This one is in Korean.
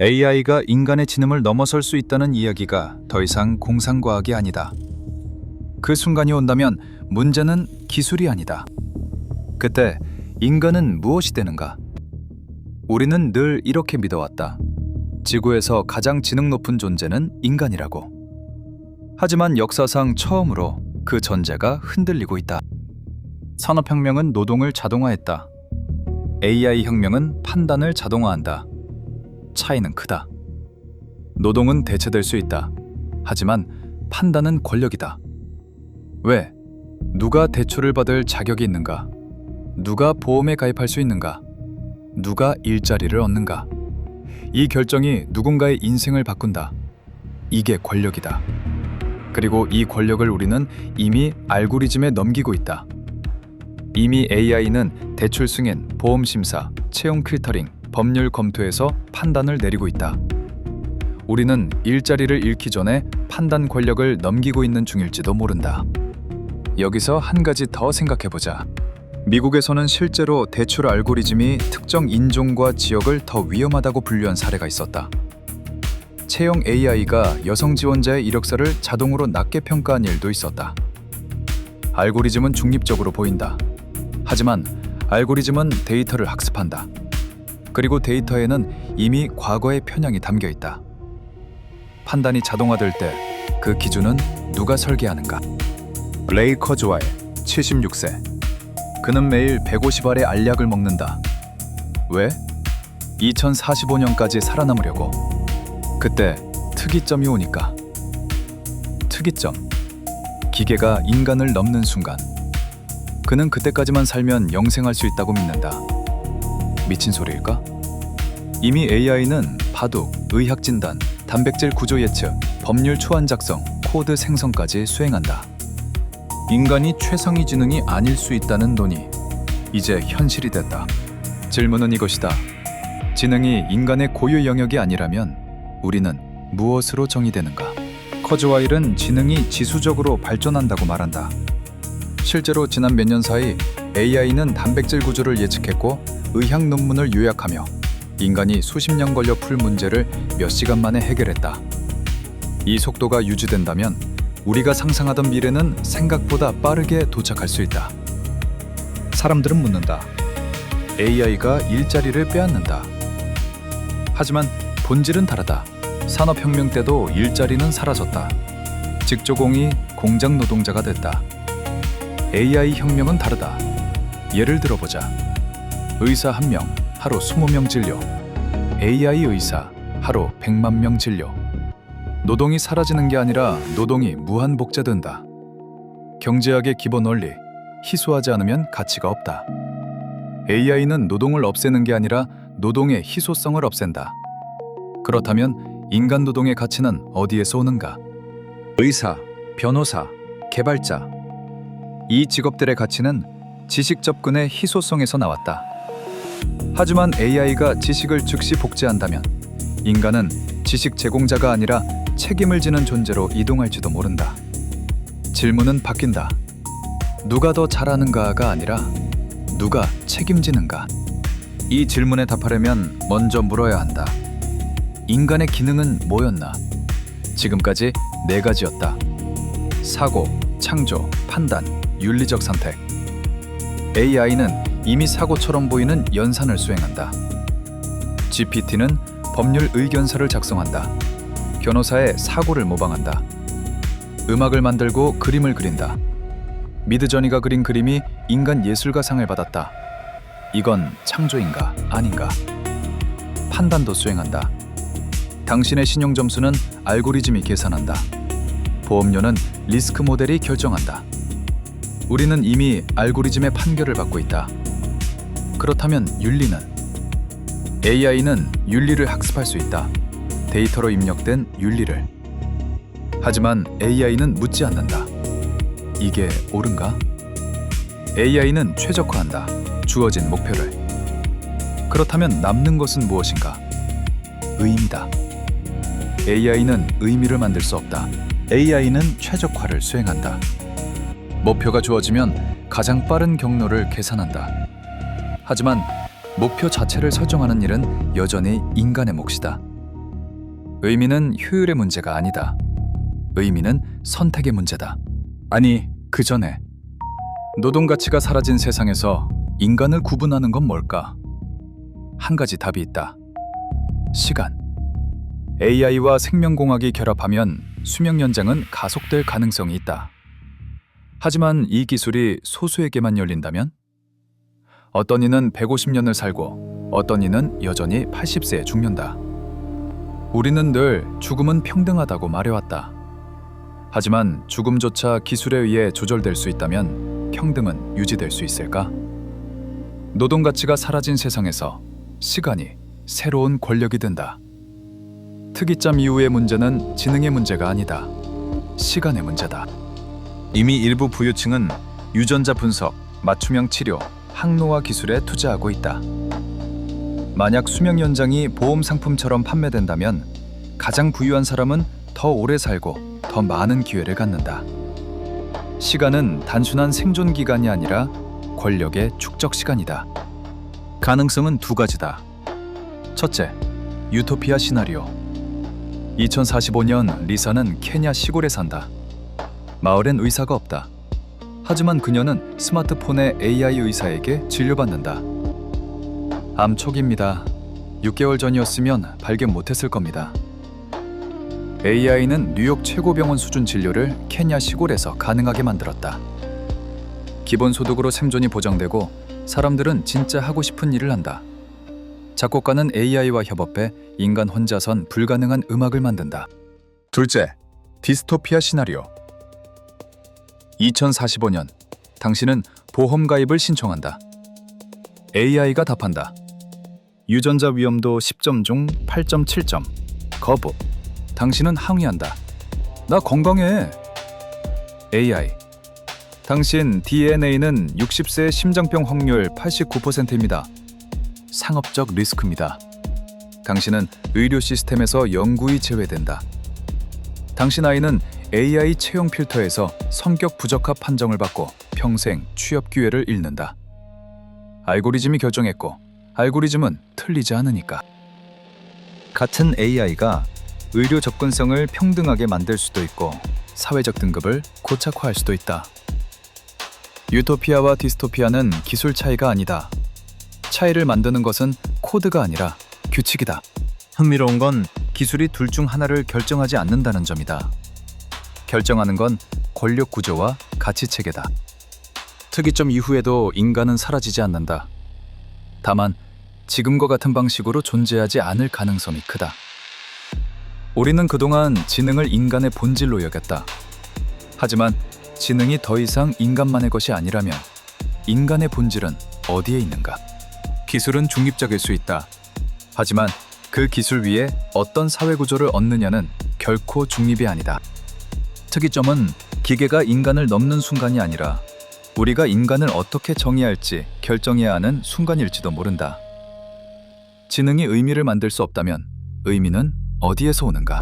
AI가 인간의 지능을 넘어설 수 있다는 이야기가 더 이상 공상과학이 아니다. 그 순간이 온다면 문제는 기술이 아니다. 그때 인간은 무엇이 되는가? 우리는 늘 이렇게 믿어왔다. 지구에서 가장 지능 높은 존재는 인간이라고. 하지만 역사상 처음으로 그 전제가 흔들리고 있다. 산업혁명은 노동을 자동화했다. AI 혁명은 판단을 자동화한다. 차이는 크다. 노동은 대체될 수 있다. 하지만 판단은 권력이다. 왜? 누가 대출을 받을 자격이 있는가? 누가 보험에 가입할 수 있는가? 누가 일자리를 얻는가? 이 결정이 누군가의 인생을 바꾼다. 이게 권력이다. 그리고 이 권력을 우리는 이미 알고리즘에 넘기고 있다. 이미 AI는 대출 승인, 보험 심사, 채용 필터링, 법률 검토에서 판단을 내리고 있다. 우리는 일자리를 잃기 전에 판단 권력을 넘기고 있는 중일지도 모른다. 여기서 한 가지 더 생각해보자. 미국에서는 실제로 대출 알고리즘이 특정 인종과 지역을 더 위험하다고 분류한 사례가 있었다. 채용 AI가 여성 지원자의 이력서를 자동으로 낮게 평가한 일도 있었다. 알고리즘은 중립적으로 보인다. 하지만 알고리즘은 데이터를 학습한다. 그리고 데이터에는 이미 과거의 편향이 담겨 있다. 판단이 자동화될 때 그 기준은 누가 설계하는가? 레이 커즈와일, 76세. 그는 매일 150알의 알약을 먹는다. 왜? 2045년까지 살아남으려고. 그때 특이점이 오니까. 특이점. 기계가 인간을 넘는 순간. 그는 그때까지만 살면 영생할 수 있다고 믿는다. 미친 소리일까? 이미 AI는 바둑, 의학 진단, 단백질 구조 예측, 법률 초안 작성, 코드 생성까지 수행한다. 인간이 최상위 지능이 아닐 수 있다는 논의, 이제 현실이 됐다. 질문은 이것이다. 지능이 인간의 고유 영역이 아니라면 우리는 무엇으로 정의되는가? 커즈와일은 지능이 지수적으로 발전한다고 말한다. 실제로 지난 몇 년 사이 AI는 단백질 구조를 예측했고 의학 논문을 요약하며 인간이 수십 년 걸려 풀 문제를 몇 시간 만에 해결했다. 이 속도가 유지된다면 우리가 상상하던 미래는 생각보다 빠르게 도착할 수 있다. 사람들은 묻는다. AI가 일자리를 빼앗는다. 하지만 본질은 다르다. 산업혁명 때도 일자리는 사라졌다. 직조공이 공장 노동자가 됐다. AI 혁명은 다르다. 예를 들어보자. 의사 1명, 하루 20명 진료. AI 의사, 하루 100만 명 진료. 노동이 사라지는 게 아니라 노동이 무한복제된다. 경제학의 기본 원리, 희소하지 않으면 가치가 없다. AI는 노동을 없애는 게 아니라 노동의 희소성을 없앤다. 그렇다면 인간 노동의 가치는 어디에서 오는가? 의사, 변호사, 개발자. 이 직업들의 가치는 지식 접근의 희소성에서 나왔다. 하지만 AI가 지식을 즉시 복제한다면 인간은 지식 제공자가 아니라 책임을 지는 존재로 이동할지도 모른다. 질문은 바뀐다. 누가 더 잘하는가가 아니라 누가 책임지는가? 이 질문에 답하려면 먼저 물어야 한다. 인간의 기능은 뭐였나? 지금까지 4가지였다. 사고, 창조, 판단, 윤리적 선택. AI는 이미 사고처럼 보이는 연산을 수행한다. GPT는 법률 의견서를 작성한다. 변호사의 사고를 모방한다. 음악을 만들고 그림을 그린다. 미드저니가 그린 그림이 인간 예술가상을 받았다. 이건 창조인가 아닌가? 판단도 수행한다. 당신의 신용 점수는 알고리즘이 계산한다. 보험료는 리스크 모델이 결정한다. 우리는 이미 알고리즘의 판결을 받고 있다. 그렇다면 윤리는? AI는 윤리를 학습할 수 있다. 데이터로 입력된 윤리를. 하지만 AI는 묻지 않는다. 이게 옳은가? AI는 최적화한다. 주어진 목표를. 그렇다면 남는 것은 무엇인가? 의미다. AI는 의미를 만들 수 없다. AI는 최적화를 수행한다. 목표가 주어지면 가장 빠른 경로를 계산한다. 하지만 목표 자체를 설정하는 일은 여전히 인간의 몫이다. 의미는 효율의 문제가 아니다. 의미는 선택의 문제다. 아니, 그 전에 노동 가치가 사라진 세상에서 인간을 구분하는 건 뭘까? 한 가지 답이 있다. 시간. AI와 생명공학이 결합하면 수명 연장은 가속될 가능성이 있다. 하지만 이 기술이 소수에게만 열린다면? 어떤 이는 150년을 살고 어떤 이는 여전히 80세에 죽는다. 우리는 늘 죽음은 평등하다고 말해왔다. 하지만 죽음조차 기술에 의해 조절될 수 있다면 평등은 유지될 수 있을까? 노동 가치가 사라진 세상에서 시간이 새로운 권력이 된다. 특이점 이후의 문제는 지능의 문제가 아니다. 시간의 문제다. 이미 일부 부유층은 유전자 분석, 맞춤형 치료, 항노화 기술에 투자하고 있다. 만약 수명 연장이 보험 상품처럼 판매된다면 가장 부유한 사람은 더 오래 살고 더 많은 기회를 갖는다. 시간은 단순한 생존 기간이 아니라 권력의 축적 시간이다. 가능성은 두 가지다. 첫째, 유토피아 시나리오. 2045년 리사는 케냐 시골에 산다. 마을엔 의사가 없다. 하지만 그녀는 스마트폰의 AI 의사에게 진료받는다. 암 초기입니다. 6개월 전이었으면 발견 못했을 겁니다. AI는 뉴욕 최고병원 수준 진료를 케냐 시골에서 가능하게 만들었다. 기본소득으로 생존이 보장되고 사람들은 진짜 하고 싶은 일을 한다. 작곡가는 AI와 협업해 인간 혼자선 불가능한 음악을 만든다. 둘째, 디스토피아 시나리오. 2045년, 당신은 보험 가입을 신청한다. AI가 답한다. 유전자 위험도 10점 중 8.7점. 거부. 당신은 항의한다. 나 건강해. AI. 당신 DNA는 60세 심장병 확률 89%입니다. 상업적 리스크입니다. 당신은 의료 시스템에서 영구히 제외된다. 당신 아이는 AI 채용 필터에서 성격 부적합 판정을 받고 평생 취업 기회를 잃는다. 알고리즘이 결정했고 알고리즘은 틀리지 않으니까. 같은 AI가 의료 접근성을 평등하게 만들 수도 있고 사회적 등급을 고착화할 수도 있다. 유토피아와 디스토피아는 기술 차이가 아니다. 차이를 만드는 것은 코드가 아니라 규칙이다. 흥미로운 건 기술이 둘 중 하나를 결정하지 않는다는 점이다. 결정하는 건 권력 구조와 가치 체계다. 특이점 이후에도 인간은 사라지지 않는다. 다만 지금과 같은 방식으로 존재하지 않을 가능성이 크다. 우리는 그동안 지능을 인간의 본질로 여겼다. 하지만 지능이 더 이상 인간만의 것이 아니라면 인간의 본질은 어디에 있는가? 기술은 중립적일 수 있다. 하지만 그 기술 위에 어떤 사회 구조를 얻느냐는 결코 중립이 아니다. 특이점은 기계가 인간을 넘는 순간이 아니라 우리가 인간을 어떻게 정의할지 결정해야 하는 순간일지도 모른다. 지능이 의미를 만들 수 없다면 의미는 어디에서 오는가?